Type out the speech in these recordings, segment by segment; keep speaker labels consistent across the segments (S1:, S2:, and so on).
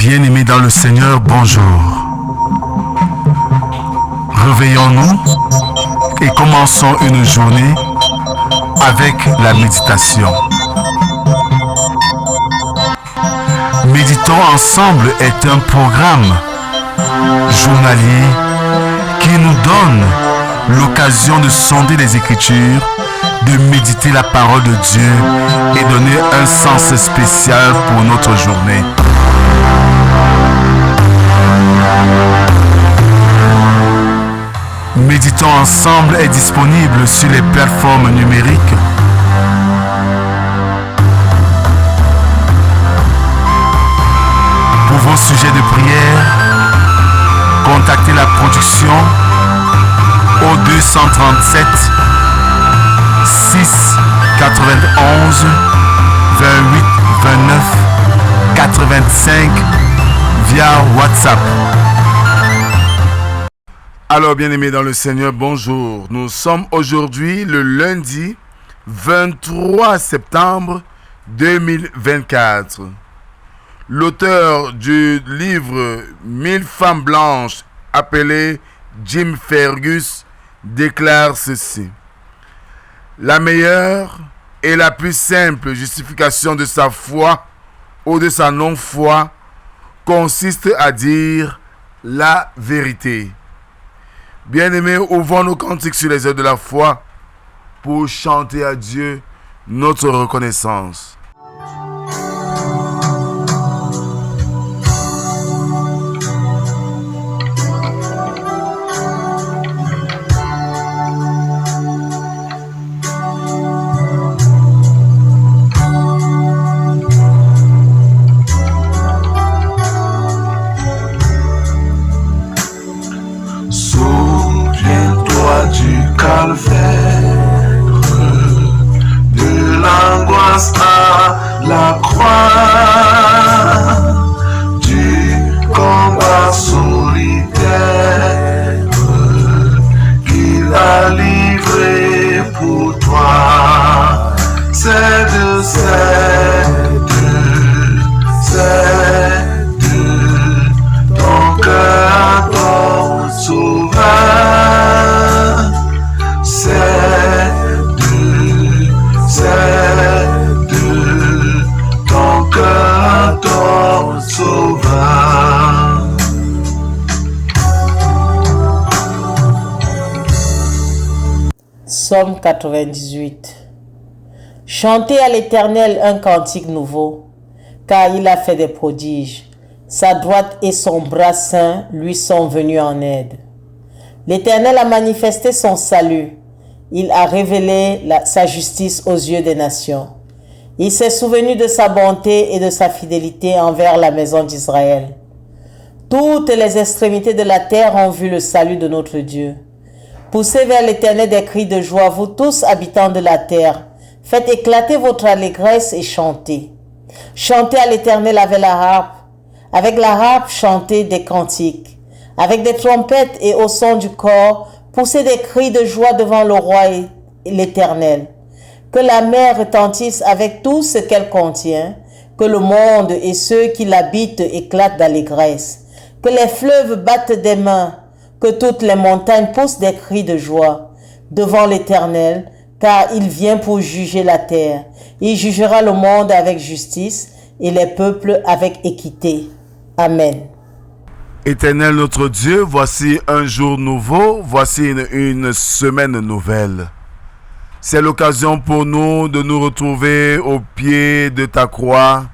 S1: Bien-aimés dans le Seigneur, bonjour. Réveillons-nous et commençons une journée avec la méditation. Méditons ensemble est un programme journalier qui nous donne l'occasion de sonder les Écritures, de méditer la parole de Dieu et donner un sens spécial pour notre journée. Méditons ensemble est disponible sur les plateformes numériques. Pour vos sujets de prière, contactez la production au 237 6 91 28 29 85 via WhatsApp. Alors, bien-aimés dans le Seigneur, bonjour. Nous sommes aujourd'hui le lundi 23 septembre 2024. L'auteur du livre 1000 femmes blanches, appelé Jim Fergus, déclare ceci. La meilleure et la plus simple justification de sa foi ou de sa non-foi consiste à dire la vérité. Bien-aimés, ouvrons nos cantiques sur les ailes de la foi pour chanter à Dieu notre reconnaissance.
S2: De l'angoisse à la croix, du combat solitaire qu'il a livré pour toi. Cède ton cœur à ton sauveur. Cède ton cœur à ton sauveur.
S3: Psaume 98. Chantez à l'Éternel un cantique nouveau, car il a fait des prodiges. Sa droite et son bras saint lui sont venus en aide. L'Éternel a manifesté son salut. Il a révélé sa justice aux yeux des nations. Il s'est souvenu de sa bonté et de sa fidélité envers la maison d'Israël. Toutes les extrémités de la terre ont vu le salut de notre Dieu. Poussez vers l'Éternel des cris de joie, vous tous habitants de la terre. Faites éclater votre allégresse et chantez. Chantez à l'Éternel avec la harpe. Avec la harpe, chantez des cantiques. Avec des trompettes et au son du cor, poussez des cris de joie devant le roi et l'Éternel. Que la mer retentisse avec tout ce qu'elle contient, que le monde et ceux qui l'habitent éclatent d'allégresse, que les fleuves battent des mains, que toutes les montagnes poussent des cris de joie devant l'Éternel, car il vient pour juger la terre. Il jugera le monde avec justice et les peuples avec équité. Amen.
S1: Éternel notre Dieu, voici un jour nouveau, voici une semaine nouvelle. C'est l'occasion pour nous de nous retrouver au pied de ta croix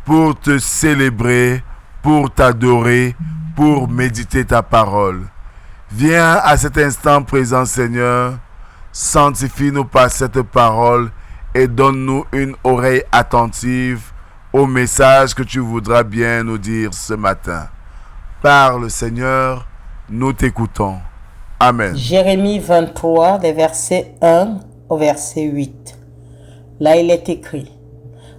S1: pour te célébrer, pour t'adorer, pour méditer ta parole. Viens à cet instant présent, Seigneur, sanctifie-nous par cette parole et donne-nous une oreille attentive au message que tu voudras bien nous dire ce matin. Parle, Seigneur, nous t'écoutons. Amen.
S3: Jérémie 23, des versets 1 au verset 8. Là, il est écrit: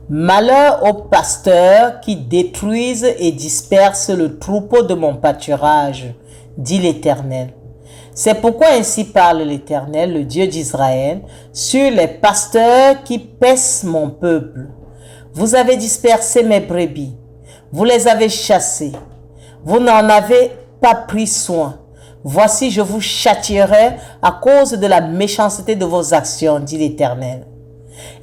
S3: Malheur aux pasteurs qui détruisent et dispersent le troupeau de mon pâturage, dit l'Éternel. C'est pourquoi ainsi parle l'Éternel, le Dieu d'Israël, sur les pasteurs qui paissent mon peuple. Vous avez dispersé mes brebis. Vous les avez chassés. Vous n'en avez pas pris soin. Voici, je vous châtierai à cause de la méchanceté de vos actions, dit l'Éternel.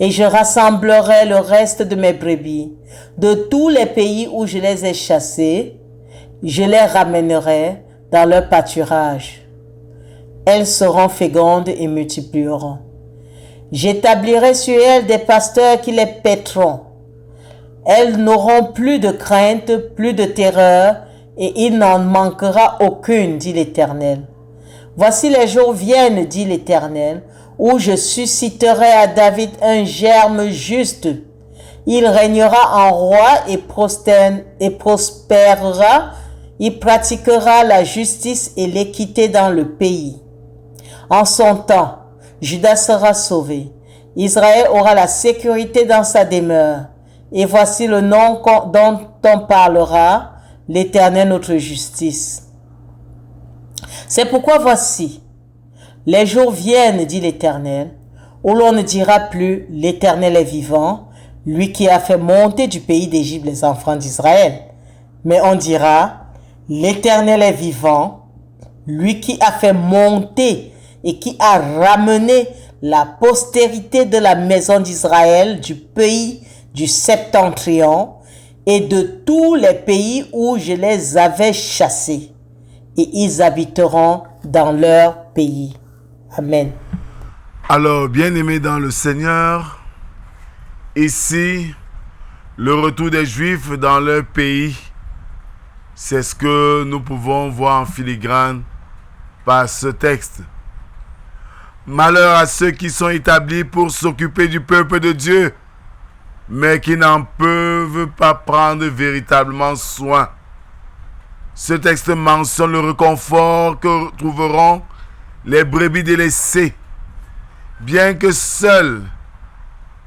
S3: Et je rassemblerai le reste de mes brebis de tous les pays où je les ai chassées. Je les ramènerai dans leur pâturage. Elles seront fécondes et multiplieront. J'établirai sur elles des pasteurs qui les paîtront. Elles n'auront plus de crainte, plus de terreur, et il n'en manquera aucune, dit l'Éternel. Voici les jours viennent, dit l'Éternel, où je susciterai à David un germe juste. Il régnera en roi et prospérera. Il pratiquera la justice et l'équité dans le pays. En son temps, Juda sera sauvé. Israël aura la sécurité dans sa demeure. Et voici le nom dont on parlera, l'Éternel notre justice. C'est pourquoi voici, les jours viennent, dit l'Éternel, où l'on ne dira plus, l'Éternel est vivant, lui qui a fait monter du pays d'Égypte les enfants d'Israël. Mais on dira, l'Éternel est vivant, lui qui a fait monter et qui a ramené la postérité de la maison d'Israël du pays du septentrion et de tous les pays où je les avais chassés, et ils habiteront dans leur pays. Amen.
S1: Alors, bien-aimés dans le Seigneur, ici, le retour des Juifs dans leur pays, c'est ce que nous pouvons voir en filigrane par ce texte. Malheur à ceux qui sont établis pour s'occuper du peuple de Dieu, mais qui n'en peuvent pas prendre véritablement soin. Ce texte mentionne le réconfort que trouveront les brebis délaissées, bien que seul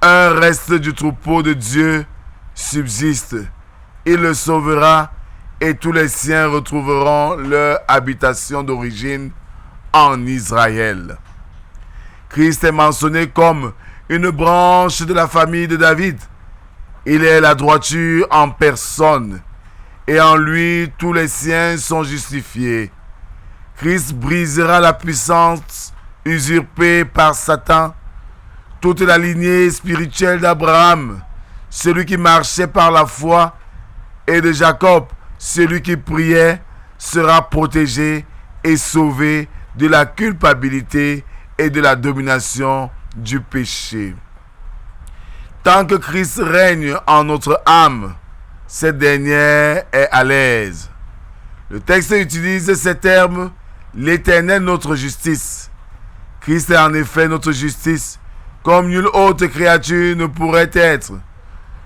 S1: un reste du troupeau de Dieu subsiste. Il le sauvera et tous les siens retrouveront leur habitation d'origine en Israël. Christ est mentionné comme une branche de la famille de David. Il est la droiture en personne, et en lui tous les siens sont justifiés. Christ brisera la puissance usurpée par Satan. Toute la lignée spirituelle d'Abraham, celui qui marchait par la foi, et de Jacob, celui qui priait, sera protégé et sauvé de la culpabilité et de la domination du péché. Tant que Christ règne en notre âme, cette dernière est à l'aise. Le texte utilise ces termes, l'Éternel notre justice. Christ est en effet notre justice, comme nulle autre créature ne pourrait être.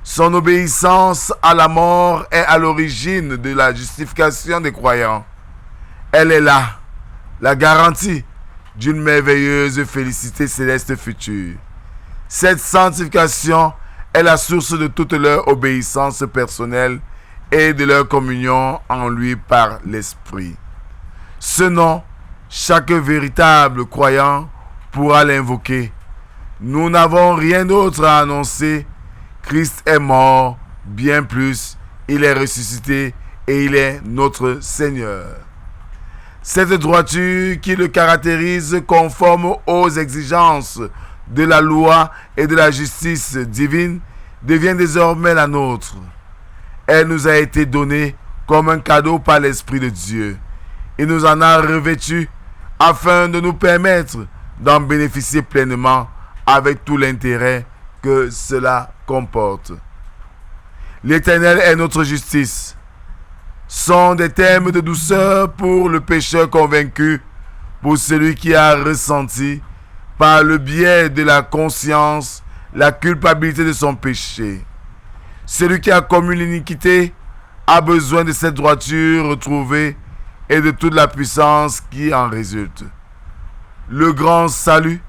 S1: Son obéissance à la mort est à l'origine de la justification des croyants. Elle est là, la garantie d'une merveilleuse félicité céleste future. Cette sanctification est la source de toute leur obéissance personnelle et de leur communion en lui par l'Esprit. Ce nom, chaque véritable croyant pourra l'invoquer. Nous n'avons rien d'autre à annoncer. Christ est mort, bien plus, il est ressuscité et il est notre Seigneur. Cette droiture qui le caractérise conforme aux exigences de la loi et de la justice divine devient désormais la nôtre. Elle nous a été donnée comme un cadeau par l'Esprit de Dieu. Il nous en a revêtus afin de nous permettre d'en bénéficier pleinement avec tout l'intérêt que cela comporte. L'Éternel est notre justice. Sont des termes de douceur pour le pécheur convaincu, pour celui qui a ressenti par le biais de la conscience la culpabilité de son péché. Celui qui a commis l'iniquité a besoin de cette droiture retrouvée et de toute la puissance qui en résulte. Le grand salut,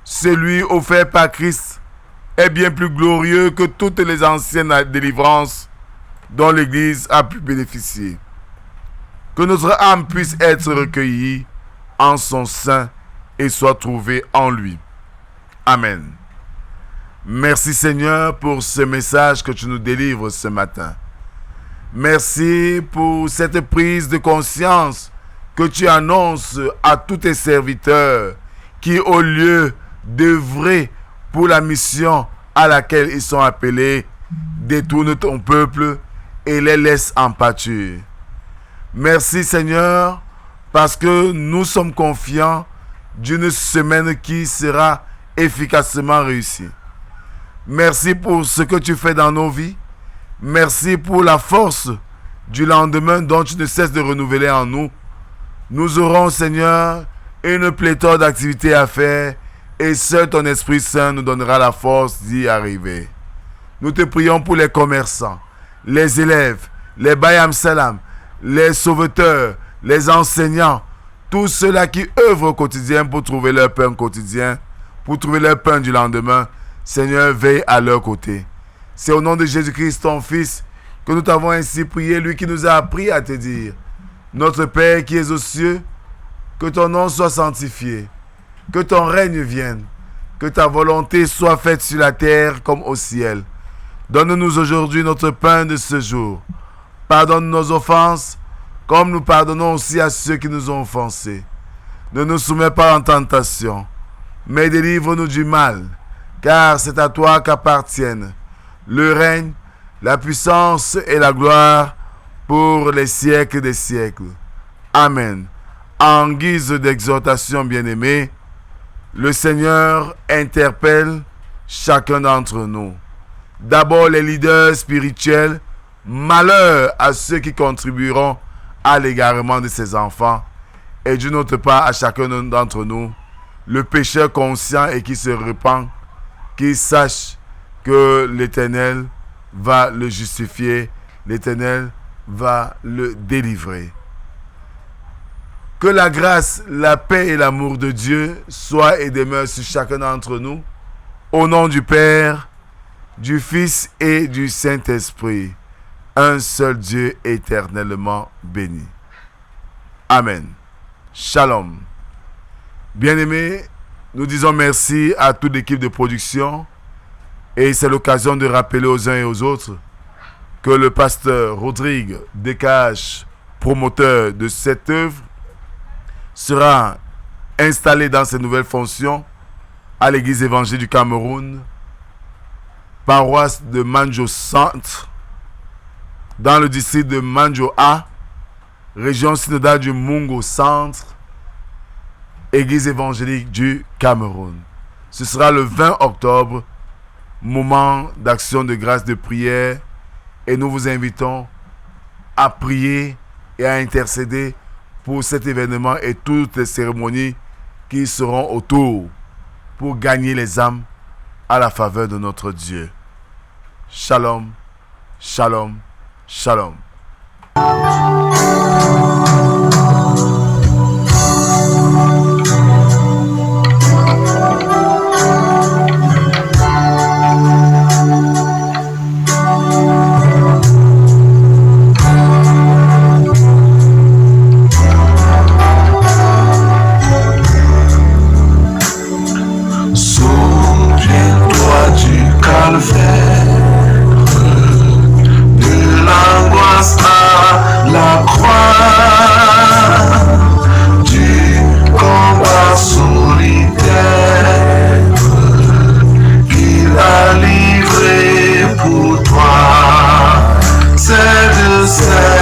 S1: celui offert par Christ, est bien plus glorieux que toutes les anciennes délivrances dont l'Église a pu bénéficier. Que notre âme puisse être recueillie en son sein et soit trouvée en lui. Amen. Merci Seigneur pour ce message que tu nous délivres ce matin. Merci pour cette prise de conscience que tu annonces à tous tes serviteurs qui, au lieu d'œuvrer pour la mission à laquelle ils sont appelés, détournent ton peuple et les laissent en pâture. Merci Seigneur, parce que nous sommes confiants d'une semaine qui sera efficacement réussie. Merci pour ce que tu fais dans nos vies. Merci pour la force du lendemain dont tu ne cesses de renouveler en nous. Nous aurons, Seigneur, une pléthore d'activités à faire et seul ton Esprit Saint nous donnera la force d'y arriver. Nous te prions pour les commerçants, les élèves, les Bayam Salam, les sauveteurs, les enseignants, tous ceux-là qui œuvrent au quotidien pour trouver leur pain quotidien, pour trouver leur pain du lendemain. Seigneur, veille à leur côté. C'est au nom de Jésus-Christ, ton Fils, que nous t'avons ainsi prié, lui qui nous a appris à te dire: Notre Père qui es aux cieux, que ton nom soit sanctifié, que ton règne vienne, que ta volonté soit faite sur la terre comme au ciel. Donne-nous aujourd'hui notre pain de ce jour. Pardonne nos offenses, comme nous pardonnons aussi à ceux qui nous ont offensés. Ne nous soumets pas en tentation, mais délivre-nous du mal, car c'est à toi qu'appartiennent le règne, la puissance et la gloire pour les siècles des siècles. Amen. En guise d'exhortation, bien-aimés, le Seigneur interpelle chacun d'entre nous. D'abord les leaders spirituels. Malheur à ceux qui contribueront à l'égarement de ses enfants. Et d'une autre part, à chacun d'entre nous, le pécheur conscient et qui se repent, qui sache que l'Éternel va le justifier, l'Éternel va le délivrer. Que la grâce, la paix et l'amour de Dieu soient et demeurent sur chacun d'entre nous, au nom du Père, du Fils et du Saint-Esprit, un seul Dieu éternellement béni. Amen. Shalom. Bien-aimés, nous disons merci à toute l'équipe de production. Et c'est l'occasion de rappeler aux uns et aux autres que le pasteur Rodrigue Descaches, promoteur de cette œuvre, sera installé dans ses nouvelles fonctions à l'église évangélique du Cameroun, paroisse de Manjo Centre, dans le district de Manjo A, région synodale du Mungo Centre, église évangélique du Cameroun. Ce sera le 20 octobre, moment d'action de grâce, de prière, et nous vous invitons à prier et à intercéder pour cet événement et toutes les cérémonies qui seront autour pour gagner les âmes à la faveur de notre Dieu. Shalom, shalom, shalom.
S2: Say